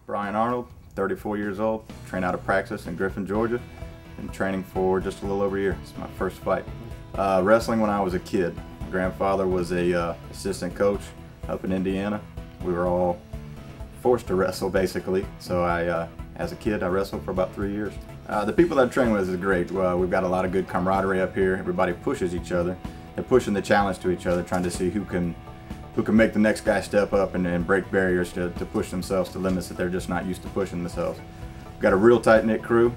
Brian Arnold, 34 years old, train out of practice in Griffin, Georgia. Been training for just a little over a year. It's my first fight. Wrestling when I was a kid. My grandfather was a assistant coach up in Indiana. We were all forced to wrestle basically. So as a kid, I wrestled for about 3 years. The people that I train with is great. We've got a lot of good camaraderie up here. Everybody pushes each other. They're pushing the challenge to each other, trying to see who can make the next guy step up and break barriers to push themselves to limits that they're just not used to pushing themselves. We've got a real tight-knit crew.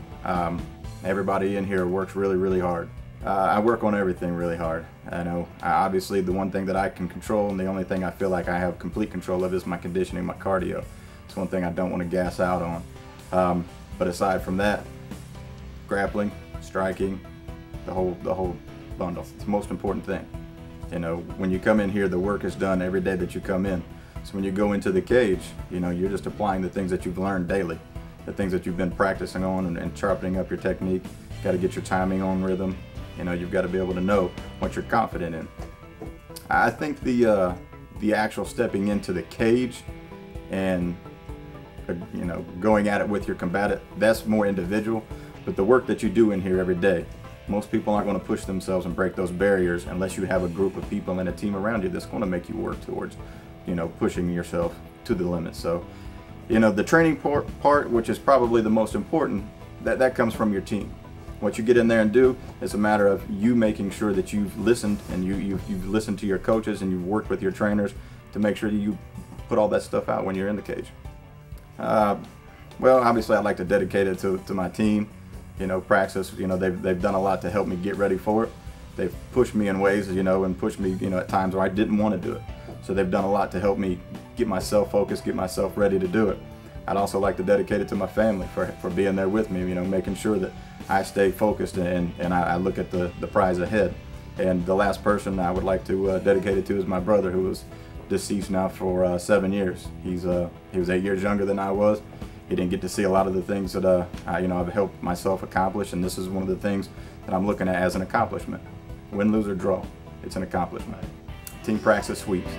Everybody in here works really, really hard. I work on everything really hard. I know, obviously the one thing that I can control and the only thing I feel like I have complete control of is my conditioning, my cardio. It's one thing I don't want to gas out on. But aside from that, grappling, striking, the whole bundle. It's the most important thing. You know, when you come in here, the work is done every day that you come in. So when you go into the cage, you know, you're just applying the things that you've learned daily, the things that you've been practicing on and sharpening up your technique. You got to get your timing on rhythm. You know, you've got to be able to know what you're confident in. I think the actual stepping into the cage and you know, going at it with your combatant, that's more individual. But the work that you do in here every day, most people aren't going to push themselves and break those barriers unless you have a group of people and a team around you that's going to make you work towards, you know, pushing yourself to the limit. So, you know, the training part, which is probably the most important, that comes from your team. What you get in there and do is a matter of you making sure that you've listened and you've listened to your coaches and you've worked with your trainers to make sure that you put all that stuff out when you're in the cage. Well, obviously I'd like to dedicate it to my team. You know, Praxis, you know, they've done a lot to help me get ready for it. They've pushed me in ways, you know, and pushed me, you know, at times where I didn't want to do it. So they've done a lot to help me get myself focused, get myself ready to do it. I'd also like to dedicate it to my family for being there with me, you know, making sure that I stay focused and I look at the prize ahead. And the last person I would like to dedicate it to is my brother, who was deceased now for 7 years. He was 8 years younger than I was. He didn't get to see a lot of the things that you know, I've helped myself accomplish, and this is one of the things that I'm looking at as an accomplishment. Win, lose, or draw, it's an accomplishment. Team Praxis sweeps.